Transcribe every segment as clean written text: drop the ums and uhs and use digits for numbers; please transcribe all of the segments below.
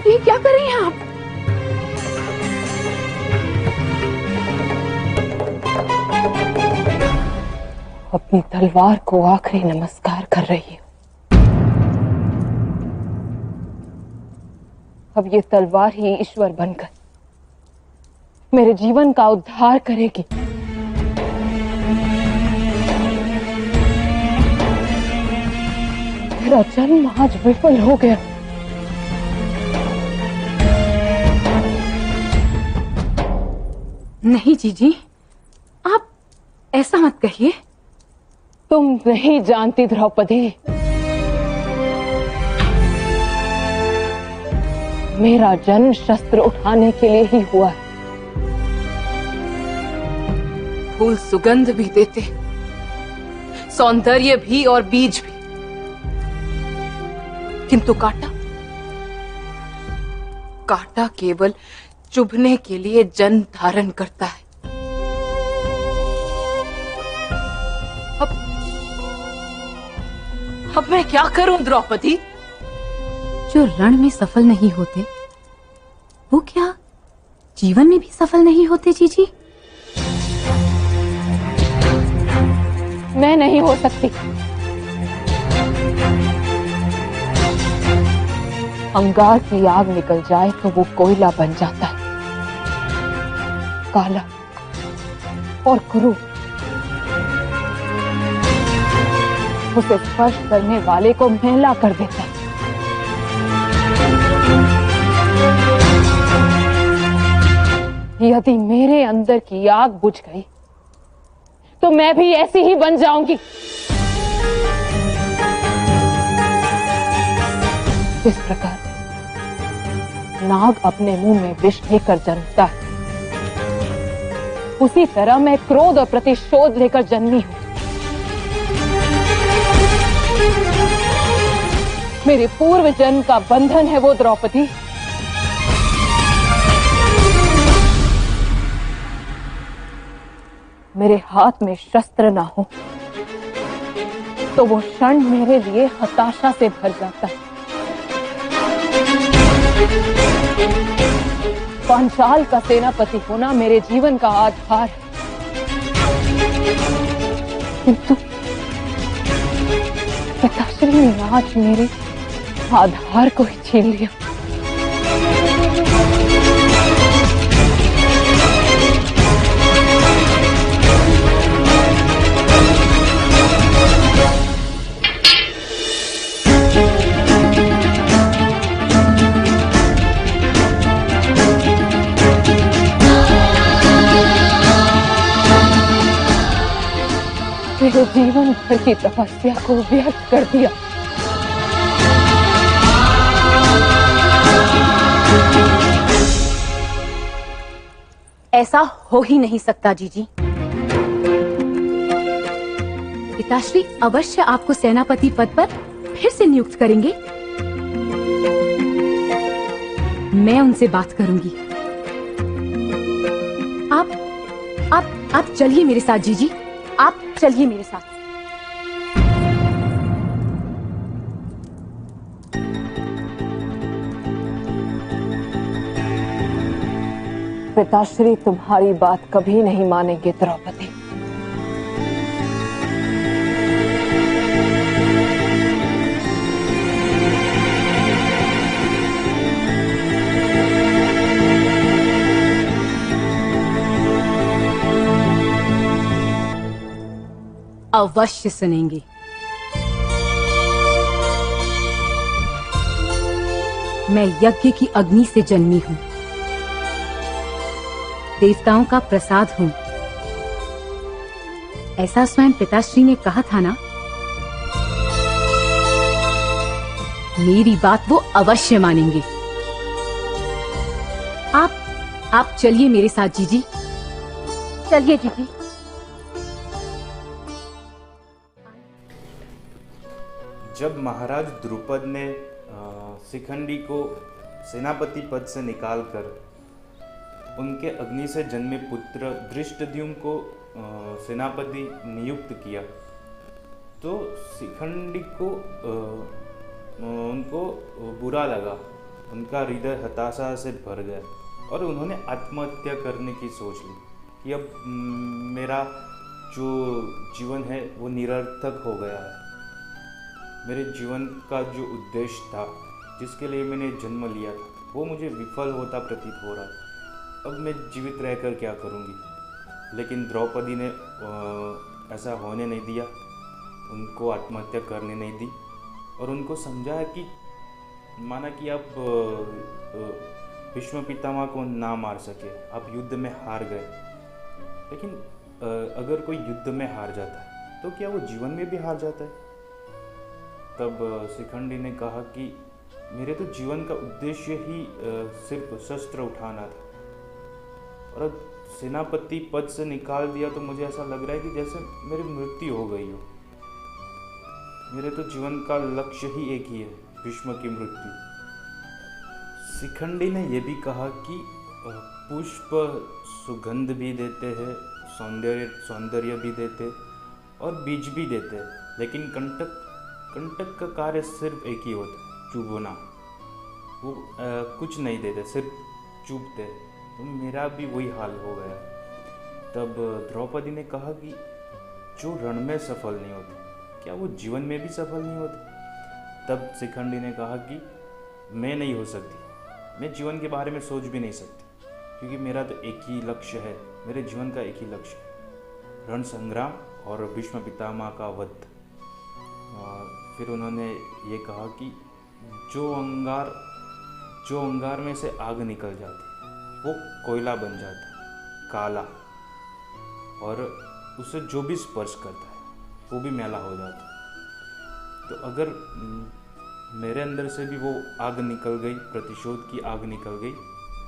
ये क्या कर रही हैं आप? अपनी तलवार को आखिरी नमस्कार कर रही हूं। अब ये तलवार ही ईश्वर बनकर मेरे जीवन का उद्धार करेगी। मेरा जन्म आज विफल हो गया। नहीं जीजी, आप ऐसा मत कहिए। तुम नहीं जानती द्रौपदी, मेरा जन्म शस्त्र उठाने के लिए ही हुआ है। फूल सुगंध भी देते, सौंदर्य भी और बीज भी, किंतु कांटा केवल चुभने के लिए जन्म धारण करता है। अब मैं क्या करूं द्रौपदी? जो रण में सफल नहीं होते वो क्या जीवन में भी सफल नहीं होते जीजी? मैं नहीं हो सकती। अंगार की आग निकल जाए तो वो कोयला बन जाता है, काला और क्रूर। उसे स्पर्श करने वाले को मैला कर देता है। यदि मेरे अंदर की आग बुझ गई तो मैं भी ऐसी ही बन जाऊंगी। जिस प्रकार नाग अपने मुंह में विष लेकर जन्मता है, उसी तरह मैं क्रोध और प्रतिशोध लेकर जन्मी हूं। मेरे पूर्व जन्म का बंधन है वो द्रौपदी। मेरे हाथ में शस्त्र ना हो तो वो क्षण मेरे लिए हताशा से भर जाता है। पांचाल का सेनापति होना मेरे जीवन का आधार है, किंतु पिताश्री ने आज मेरे आधार को ही छीन लिया। मेरे जीवन भर की तपस्या को व्यर्थ कर दिया। ऐसा हो ही नहीं सकता जीजी। पिताश्री अवश्य आपको सेनापति पद पर फिर से नियुक्त करेंगे। मैं उनसे बात करूंगी। आप चलिए मेरे साथ जीजी, आप चलिए मेरे साथ। पिताश्री तुम्हारी बात कभी नहीं मानेंगे द्रौपदी। अवश्य सुनेंगे। मैं यज्ञ की अग्नि से जन्मी हूं, देवताओं का प्रसाद हूं, ऐसा स्वयं पिताश्री ने कहा था ना। मेरी बात वो अवश्य मानेंगे। आप चलिए मेरे साथ जीजी, चलिए जीजी। जब महाराज द्रुपद ने शिखंडी को सेनापति पद से निकालकर उनके अग्नि से जन्मे पुत्र धृष्टद्युम्न को सेनापति नियुक्त किया, तो शिखंडी को उनको बुरा लगा उनका हृदय हताशा से भर गया और उन्होंने आत्महत्या करने की सोच ली कि अब मेरा जो जीवन है वो निरर्थक हो गया है। मेरे जीवन का जो उद्देश्य था, जिसके लिए मैंने जन्म लिया था, वो मुझे विफल होता प्रतीत हो रहा है। अब मैं जीवित रहकर क्या करूँगी। लेकिन द्रौपदी ने ऐसा होने नहीं दिया, उनको आत्महत्या करने नहीं दी और उनको समझाया कि माना कि आप भीष्म पितामह को ना मार सके, आप युद्ध में हार गए, लेकिन अगर कोई युद्ध में हार जाता है तो क्या वो जीवन में भी हार जाता है। तब शिखंडी ने कहा कि मेरे तो जीवन का उद्देश्य ही सिर्फ शस्त्र उठाना था और अब सेनापति पद से निकाल दिया तो मुझे ऐसा लग रहा है कि जैसे मेरी मृत्यु हो गई हो। मेरे तो जीवन का लक्ष्य ही एक ही है, भीष्म की मृत्यु। शिखंडी ने यह भी कहा कि पुष्प सुगंध भी देते हैं, सौंदर्य भी देते और बीज भी देते हैं, लेकिन कंटक का कार्य सिर्फ एक ही होता है, चुभना। वो कुछ नहीं देते, सिर्फ चुभते। तो मेरा भी वही हाल हो गया। तब द्रौपदी ने कहा कि जो रण में सफल नहीं होते, क्या वो जीवन में भी सफल नहीं होते। तब शिखंडी ने कहा कि मैं नहीं हो सकती, मैं जीवन के बारे में सोच भी नहीं सकती, क्योंकि मेरा तो एक ही लक्ष्य है, मेरे जीवन का एक ही लक्ष्य है, रण संग्राम और भीष्म पितामह का वध। फिर उन्होंने ये कहा कि जो अंगार में से आग निकल जाती वो कोयला बन जाता है, काला, और उसे जो भी स्पर्श करता है वो भी मैला हो जाता है। तो अगर मेरे अंदर से भी वो आग निकल गई, प्रतिशोध की आग निकल गई,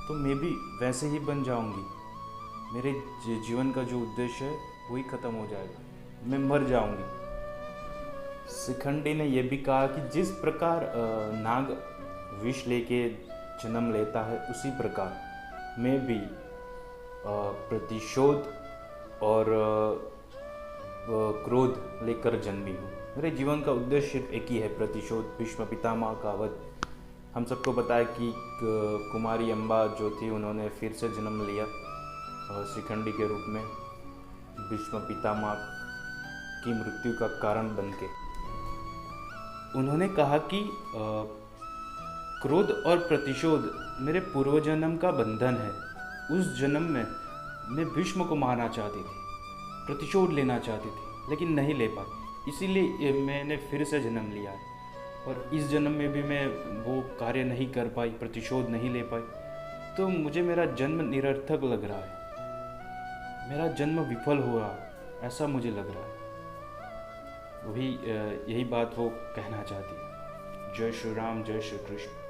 तो मैं भी वैसे ही बन जाऊंगी। मेरे जीवन का जो उद्देश्य है वही खत्म हो जाएगा, मैं मर जाऊंगी। शिखंडी ने यह भी कहा कि जिस प्रकार नाग विष लेके जन्म लेता है, उसी प्रकार मैं भी प्रतिशोध और क्रोध लेकर जन्मी हूँ। मेरे जीवन का उद्देश्य सिर्फ एक ही है, प्रतिशोध, भीष्म पितामह का वध। हम सबको पता है कि कुमारी अम्बा जो थी, उन्होंने फिर से जन्म लिया शिखंडी के रूप में, भीष्म पितामह की मृत्यु का कारण बनके। उन्होंने कहा कि क्रोध और प्रतिशोध मेरे पूर्व जन्म का बंधन है। उस जन्म में मैं भीष्म को मारना चाहती थी, प्रतिशोध लेना चाहती थी, लेकिन नहीं ले पाई, इसीलिए मैंने फिर से जन्म लिया है। और इस जन्म में भी मैं वो कार्य नहीं कर पाई, प्रतिशोध नहीं ले पाई, तो मुझे मेरा जन्म निरर्थक लग रहा है, मेरा जन्म विफल हुआ, ऐसा मुझे लग रहा है। वही यही बात वो कहना चाहती है। जय श्री राम, जय श्री कृष्ण।